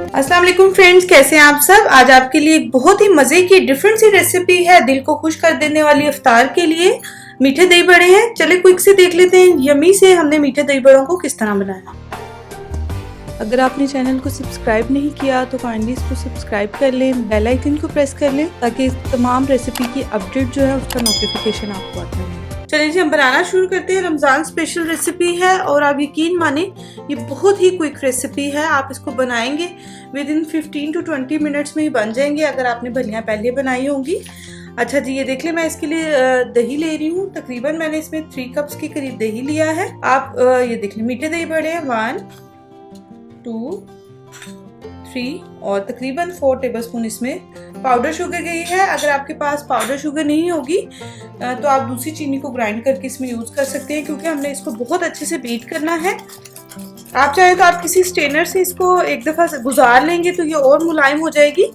अस्सलाम वालेकुम फ्रेंड्स, कैसे हैं आप सब। आज आपके लिए एक बहुत ही मजे की डिफरेंट सी रेसिपी है, दिल को खुश कर देने वाली इफ्तार के लिए मीठे दही बड़े हैं। चले क्विक से देख लेते हैं यमी से हमने मीठे दही बड़ों को किस तरह बनाया। अगर आपने चैनल को सब्सक्राइब नहीं किया तो काइंडली इसको सब्सक्राइब कर लें, बेल आइकन को प्रेस कर लें ताकि तमाम रेसिपी की अपडेट जो है उसका नोटिफिकेशन आपको आता है। चलिए जी हम बनाना शुरू करते हैं। रमज़ान स्पेशल रेसिपी है और आप यकीन माने ये बहुत ही क्विक रेसिपी है। आप इसको बनाएंगे विद इन 15 to 20 मिनट्स में ही बन जाएंगे अगर आपने भलियाँ पहले बनाई होंगी। अच्छा जी, ये देख लें मैं इसके लिए दही ले रही हूँ। तकरीबन मैंने इसमें 3 कप्स के करीब दही लिया है। आप ये देख लें मीठे दही बड़े हैं 1 2 3 और तकरीबन 4 टेबलस्पून इसमें पाउडर शुगर गई है। अगर आपके पास पाउडर शुगर नहीं होगी तो आप दूसरी चीनी को ग्राइंड करके इसमें यूज कर सकते हैं, क्योंकि हमने इसको बहुत अच्छे से बीट करना है। आप चाहें तो आप किसी स्ट्रेनर से इसको एक दफा गुजार लेंगे तो ये और मुलायम हो जाएगी।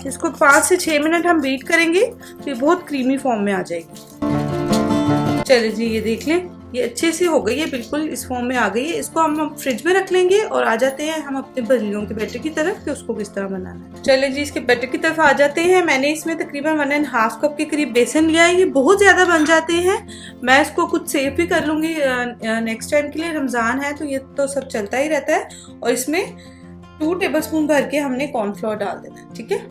इसको 5 से 6 मिनट हम बीट करेंगे तो ये बहुत क्रीमी फॉर्म में आ जाएगी। चलिए जी, ये देख लें ये अच्छे से हो गई है, बिल्कुल इस फॉर्म में आ गई है। इसको हम फ्रिज में रख लेंगे और आ जाते हैं हम अपने बल्लियों के बैटर की तरफ कि उसको किस तरह बनाना है। चलिए जी, इसके बैटर की तरफ आ जाते हैं। मैंने इसमें तकरीबन 1.5 कप के करीब बेसन लिया है। ये बहुत ज़्यादा बन जाते हैं, मैं इसको कुछ सेव भी कर लूँगी नेक्स्ट टाइम के लिए। रमज़ान है तो ये तो सब चलता ही रहता है। और इसमें 2 टेबलस्पून भर के हमने कॉर्नफ्लोर डाल देना है, ठीक है।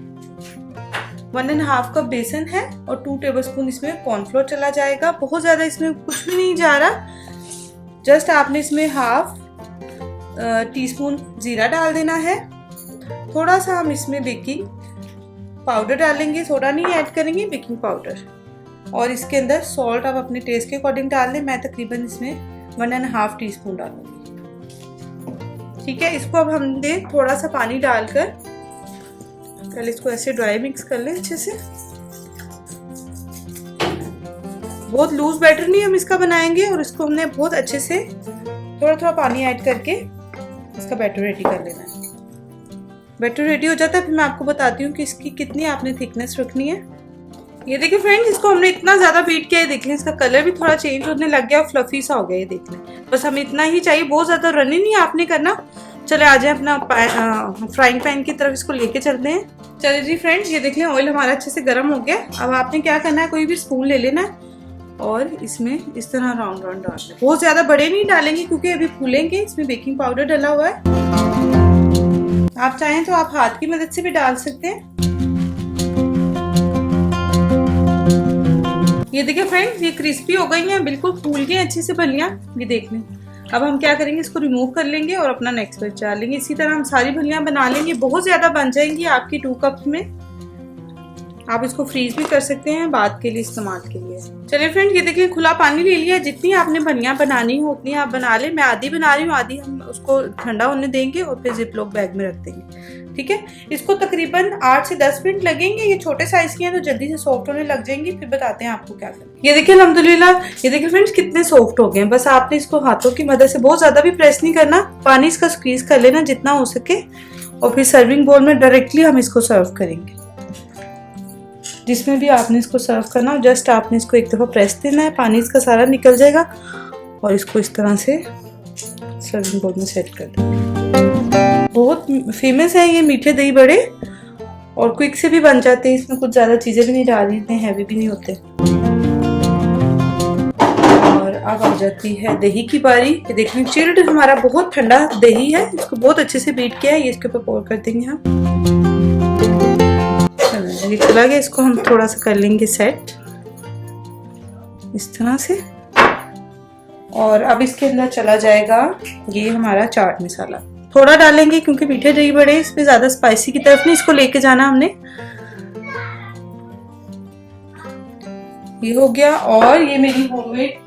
1.5 कप बेसन है और 2 टेबलस्पून इसमें कॉर्नफ्लोर चला जाएगा। बहुत ज़्यादा इसमें कुछ भी नहीं जा रहा, जस्ट आपने इसमें हाफ टीस्पून जीरा डाल देना है। थोड़ा सा हम इसमें बेकिंग पाउडर डालेंगे, सोडा नहीं ऐड करेंगे, बेकिंग पाउडर। और इसके अंदर सॉल्ट आप अपने टेस्ट के अकॉर्डिंग डाल लें। मैं तकरीबन इसमें 1.5 टीस्पून डालूंगी, ठीक है। इसको अब हमने थोड़ा सा पानी डालकर पहले इसको ऐसे ड्राई मिक्स कर लें अच्छे से। बहुत लूज बैटर नहीं हम इसका बनाएंगे और इसको हमने बहुत अच्छे से थोड़ा थोड़ा पानी ऐड करके इसका बैटर रेडी कर लेना है। बैटर रेडी हो जाता है फिर मैं आपको बताती हूँ कि इसकी कितनी आपने थिकनेस रखनी है। ये देखिए फ्रेंड्स, इसको हमने इतना ज्यादा बीट किया है, देख लें इसका कलर भी थोड़ा चेंज होने लग गया और फ्लफी सा हो गया। ये देख लें, बस हमें इतना ही चाहिए, बहुत ज्यादा रनिंग नहीं आपने करना। चले आ जाए अपना फ्राइंग पैन की तरफ, इसको लेके चलते हैं। चलिए जी फ्रेंड्स, ये देख लें ऑयल हमारा अच्छे से गर्म हो गया। अब आपने क्या करना है, कोई भी स्पून ले लेना है और इसमें इस तरह राउंड राउंड डालना है। बहुत ज्यादा बड़े नहीं डालेंगे क्योंकि अभी फूलेंगे, इसमें बेकिंग पाउडर डला हुआ है। आप चाहें तो आप हाथ की मदद से भी डाल सकते हैं। ये देखिए फ्रेंड्स, ये क्रिस्पी हो गई हैं, बिल्कुल फूल गई अच्छे से भलियां। ये देख लें। अब हम क्या करेंगे, इसको रिमूव कर लेंगे और अपना नेक्स्ट बैच डाल लेंगे। इसी तरह हम सारी भलियां बना लेंगे। बहुत ज्यादा बन जाएंगी आपकी 2 कप में। आप इसको फ्रीज भी कर सकते हैं बाद के लिए इस्तेमाल के लिए। चलिए फ्रेंड्स, ये देखिए खुला पानी ले लिया। जितनी आपने भलियां बनानी हो उतनी आप बना ले। मैं आधी बना रही हूँ, आधी हम उसको ठंडा होने देंगे और फिर जिप लॉक बैग में रख देंगे, ठीक है। इसको तकरीबन 8 से 10 मिनट लगेंगे। ये छोटे साइज की हैं तो जल्दी से सॉफ्ट होने लग जाएंगी। फिर बताते हैं आपको क्या करना। ये देखिए अल्हम्दुलिल्लाह, ये देखिए फ्रेंड्स कितने सॉफ्ट हो गए हैं। बस आपने इसको हाथों की मदद से बहुत ज्यादा भी प्रेस नहीं करना, पानी इसका स्क्वीज कर लेना जितना हो सके और फिर सर्विंग बोल में डायरेक्टली हम इसको सर्व करेंगे। जिसमें भी आपने इसको सर्व करना, जस्ट आपने इसको एक दफा प्रेस देना है, पानी इसका सारा निकल जाएगा और इसको इस तरह से सर्विंग बोल में सेट कर देंगे। बहुत फेमस है ये मीठे दही बड़े और क्विक से भी बन जाते हैं। इसमें कुछ ज्यादा चीजें भी नहीं डालनी, इतने हैवी भी नहीं होते। और अब आ जाती है दही की बारी। ये देखिए चिल्ड हमारा बहुत ठंडा दही है, इसको बहुत अच्छे से बीट किया है। ये इसके ऊपर पोर कर देंगे हम। ये चला गया, इसको हम थोड़ा सा कर लेंगे सेट इस तरह से। और अब इसके अंदर चला जाएगा ये हमारा चाट मसाला। थोड़ा डालेंगे क्योंकि मीठे दही बड़े इसमें ज्यादा स्पाइसी की तरफ नहीं इसको लेके जाना हमने। ये हो गया। और ये मेरी होममेड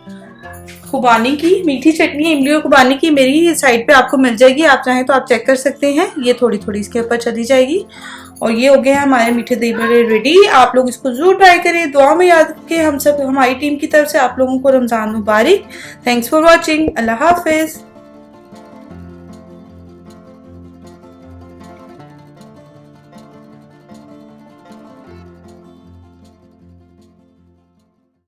खुबानी की मीठी चटनी, इमली और खुबानी की, मेरी साइड पे आपको मिल जाएगी। आप चाहें तो आप चेक कर सकते हैं। ये थोड़ी थोड़ी इसके ऊपर चली जाएगी। और ये हो गए हमारे मीठे दही बड़े रेडी। आप लोग इसको जरूर ट्राई करें। दुआ में याद रखें। हम सब हमारी टीम की तरफ से आप लोगों को रमजान मुबारक। Thanks for watching. Allah Hafiz.